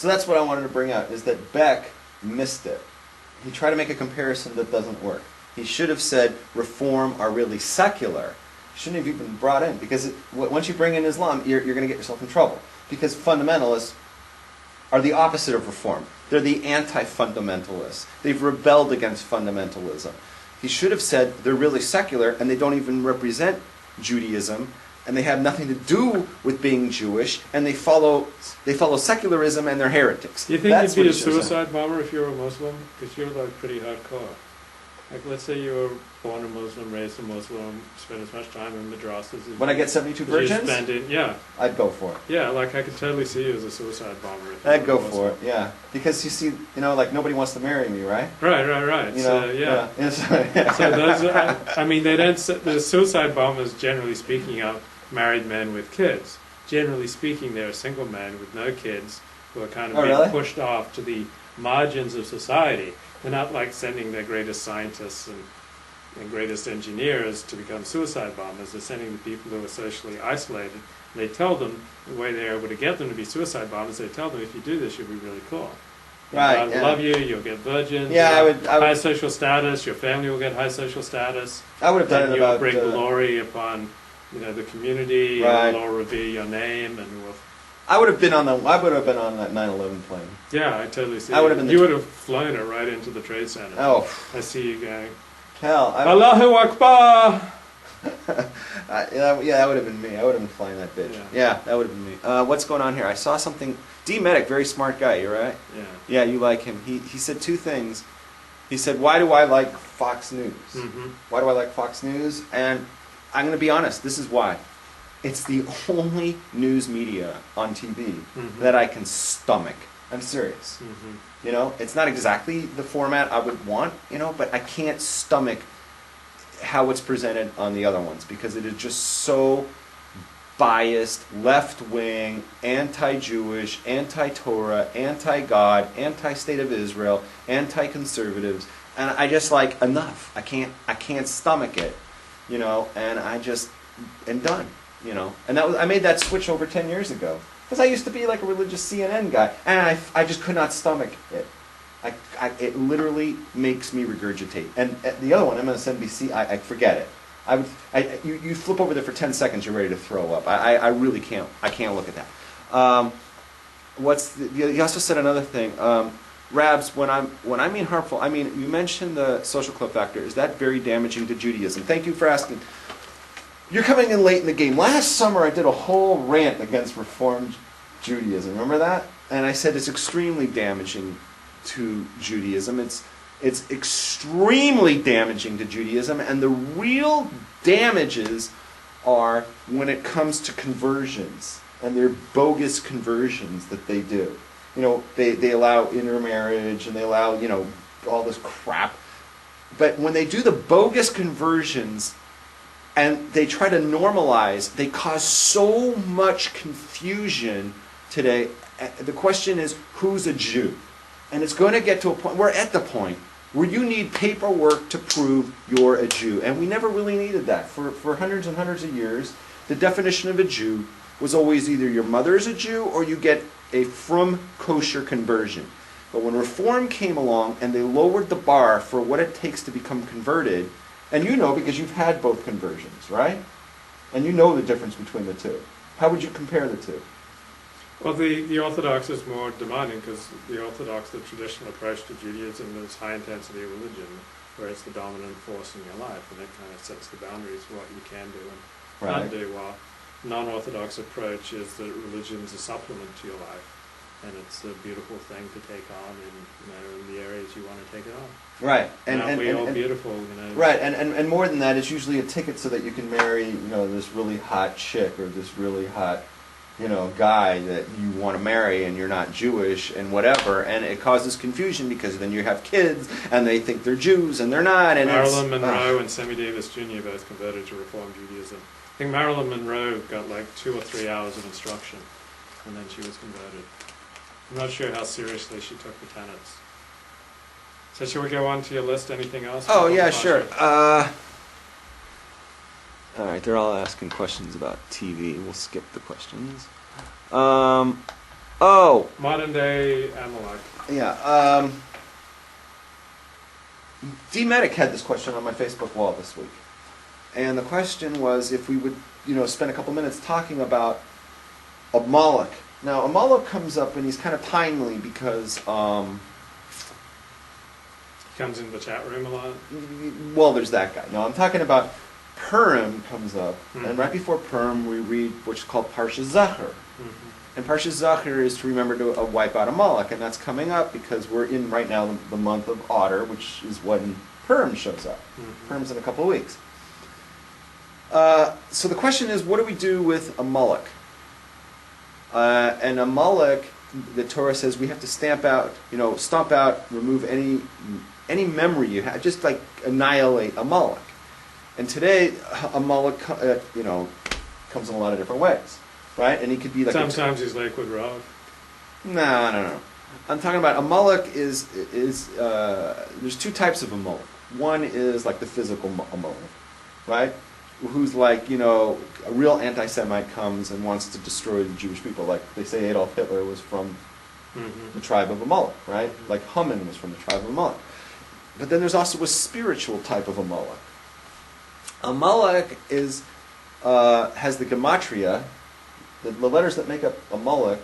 So that's what I wanted to bring out, is that Beck missed it. He tried to make a comparison that doesn't work. He should have said Reform are really secular. Shouldn't have even brought in, because once you bring in Islam, you're going to get yourself in trouble. Because fundamentalists are the opposite of Reform. They're the anti-fundamentalists. They've rebelled against fundamentalism. He should have said they're really secular and they don't even represent Judaism, and they have nothing to do with being Jewish, and they follow secularism, and they're heretics. Do you think you'd be a suicide bomber if you were a Muslim? Because you're like pretty hardcore. Like, let's say you were born a Muslim, raised a Muslim, spend as much time in madrasas as when I get 72 virgins? Yeah. I'd go for it. Yeah, like I could totally see you as a suicide bomber. I'd go for it, yeah. Because you see, like nobody wants to marry me, right? Right. Yeah. So those are, I mean, the suicide bombers, generally speaking, are married men with kids. Generally speaking, they're single men with no kids who are kind of being pushed off to the margins of society. They're not like sending their greatest scientists and greatest engineers to become suicide bombers. They're sending the people who are socially isolated. They tell them, the way they're able to get them to be suicide bombers, they tell them, if you do this, you'll be really cool. Right. God will love you, you'll get virgins, I would high social status, your family will get high social status. I would have done it about... You'll bring glory upon the community, and will revere your name, and will... I would have been on that 9/11 plane. Yeah, I totally see. You would have flown it right into the Trade Center. Oh, I see you going. Hell, Allahu Akbar. Yeah, that would have been me. I would have been flying that bitch. Yeah, that would have been me. What's going on here? I saw something. D Medic, very smart guy. You're right. Yeah. Yeah, you like him. He said two things. He said, "Why do I like Fox News? Mm-hmm. Why do I like Fox News?" And I'm going to be honest. This is why. It's the only news media on TV that I can stomach. I'm serious. Mm-hmm. It's not exactly the format I would want, but I can't stomach how it's presented on the other ones, because it is just so biased, left-wing, anti-Jewish, anti-Torah, anti-God, anti-State of Israel, anti-conservatives, and I just like, enough. I can't stomach it, and I just am done. And I made that switch over 10 years ago, because I used to be like a religious CNN guy, and I just could not stomach it. It literally makes me regurgitate. And the other one, MSNBC, I forget it. You flip over there for 10 seconds, you're ready to throw up. I really can't. I can't look at that. You also said another thing, Rabs. When I mean harmful, I mean, you mentioned the social club factor. Is that very damaging to Judaism? Thank you for asking. You're coming in late in the game. Last summer I did a whole rant against Reformed Judaism. Remember that? And I said it's extremely damaging to Judaism. It's extremely damaging to Judaism, and the real damages are when it comes to conversions, and they're bogus conversions that they do. They allow intermarriage, and they allow, all this crap. But when they do the bogus conversions, and they try to normalize, they cause so much confusion today. The question is, who's a Jew? And it's going to get to a point, we're at the point, where you need paperwork to prove you're a Jew. And we never really needed that. For hundreds and hundreds of years, the definition of a Jew was always either your mother is a Jew or you get a from kosher conversion. But when Reform came along and they lowered the bar for what it takes to become converted, and because you've had both conversions, right? And you know the difference between the two. How would you compare the two? Well, the Orthodox is more demanding, because the Orthodox, the traditional approach to Judaism, is high-intensity religion, where it's the dominant force in your life, and it kind of sets the boundaries for what you can do and can't do, while non-Orthodox approach is that religion's a supplement to your life, and it's a beautiful thing to take on in the areas you want to take it on. Right, and we all beautiful, Right, and more than that, it's usually a ticket so that you can marry, this really hot chick or this really hot, guy that you want to marry, and you're not Jewish and whatever, and it causes confusion because then you have kids and they think they're Jews and they're not. And Marilyn Monroe and Sammy Davis Jr. both converted to Reform Judaism. I think Marilyn Monroe got like 2 or 3 hours of instruction, and then she was converted. I'm not sure how seriously she took the tenets. So shall we go on to your list? Anything else? Oh, yeah, sure. All right, they're all asking questions about TV. We'll skip the questions. Oh, Modern day Amalek. yeah. D-Medic had this question on my Facebook wall this week. And the question was if we would, spend a couple minutes talking about Amalek. Now, Amalek comes up and he's kind of timely because, He comes in the chat room a lot. well, there's that guy. No, I'm talking about Purim comes up. Mm-hmm. And right before Purim, we read what's called Parsha Zachor. Mm-hmm. And Parsha Zachor is to remember to wipe out Amalek, and that's coming up because we're in right now the month of Adar, which is when Purim shows up. Mm-hmm. Purim's in a couple of weeks. So the question is, what do we do with Amalek? And Amalek, the Torah says we have to stomp out, remove any memory you have, just like annihilate Amalek. And today, Amalek, comes in a lot of different ways. Right, and he could be like sometimes he's Lakewood Road. No. I'm talking about Amalek is there's two types of Amalek. One is like the physical Amalek, right? Who's like a real anti-Semite comes and wants to destroy the Jewish people. Like they say Adolf Hitler was from the tribe of Amalek, right? Like Haman was from the tribe of Amalek. But then there's also a spiritual type of Amalek. Amalek has the gematria. The letters that make up Amalek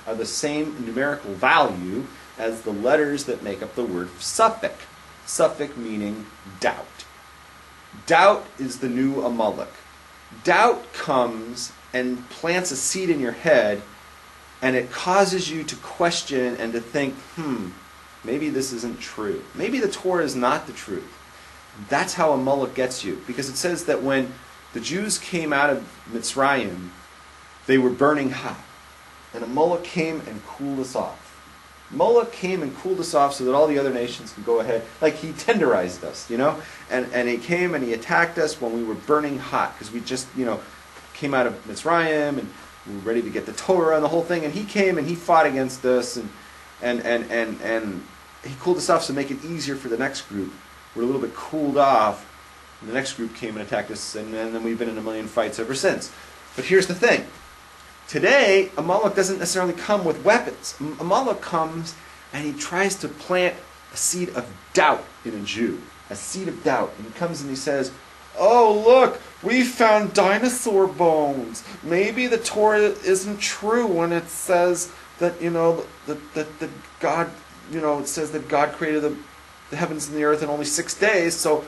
are the same numerical value as the letters that make up the word suffix. Suffix meaning doubt. Doubt is the new Amalek. Doubt comes and plants a seed in your head, and it causes you to question and to think, maybe this isn't true. Maybe the Torah is not the truth. That's how Amalek gets you. Because it says that when the Jews came out of Mitzrayim, they were burning hot. And Mola came and cooled us off. Mola came and cooled us off so that all the other nations could go ahead. Like he tenderized us, And he came and he attacked us when we were burning hot. Because we just, came out of Mitzrayim and we were ready to get the Torah and the whole thing. And he came and he fought against us. And he cooled us off to make it easier for the next group. We're a little bit cooled off. And the next group came and attacked us. And then we've been in a million fights ever since. But here's the thing. Today, Amalek doesn't necessarily come with weapons. Amalek comes and he tries to plant a seed of doubt in a Jew. A seed of doubt. And he comes and he says, oh, look, we found dinosaur bones. Maybe the Torah isn't true when it says that, that God, it says that God created the heavens and the earth in only 6 days. So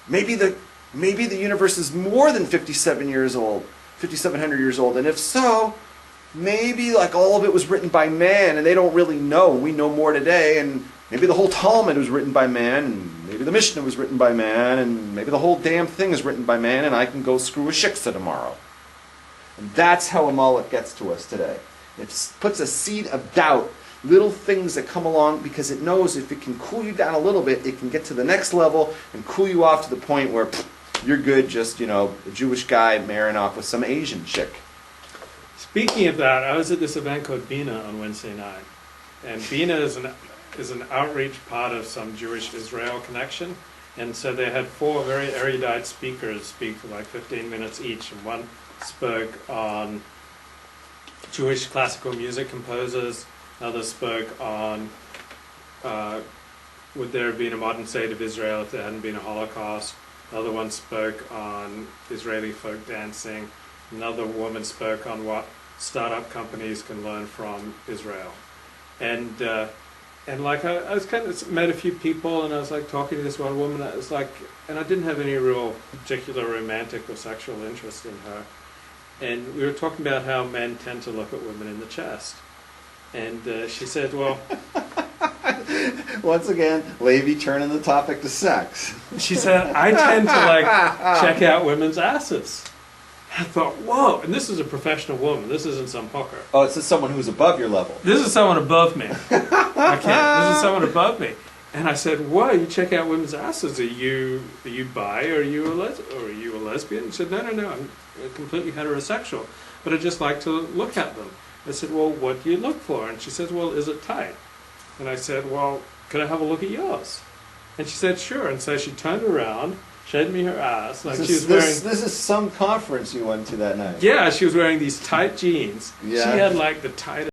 maybe the universe is more than 5,700 years old. And if so, maybe like all of it was written by man and they don't really know. We know more today, and maybe the whole Talmud was written by man, and maybe the Mishnah was written by man, and maybe the whole damn thing is written by man, and I can go screw a shiksa tomorrow. And that's how Amalek gets to us today. It puts a seed of doubt, little things that come along because it knows if it can cool you down a little bit, it can get to the next level and cool you off to the point where you're good, just, a Jewish guy marrying off with some Asian chick. Speaking of that, I was at this event called Bina on Wednesday night. And Bina is an outreach part of some Jewish-Israel connection. And so they had 4 very erudite speakers speak for like 15 minutes each. And one spoke on Jewish classical music composers. Another spoke on would there have been a modern state of Israel if there hadn't been a Holocaust. Another one spoke on Israeli folk dancing. Another woman spoke on what startup companies can learn from Israel. And like I was kind of met a few people, and I was like talking to this one woman. I was like, and I didn't have any real particular romantic or sexual interest in her. And we were talking about how men tend to look at women in the chest. And she said, well... Once again, Levi turning the topic to sex. She said, I tend to check out women's asses. I thought, whoa, and this is a professional woman. This isn't some hooker. Oh, it's someone who's above your level. This is someone above me. This is someone above me. And I said, whoa, you check out women's asses. Are you bi or are you a lesbian? She said, no, I'm completely heterosexual. But I just like to look at them. I said, well, what do you look for? And she said, well, is it tight? And I said, well, could I have a look at yours? And she said, sure. And so she turned around, showed me her ass. Like she was wearing. This is some conference you went to that night. Yeah, she was wearing these tight jeans. Yeah. She had like the tightest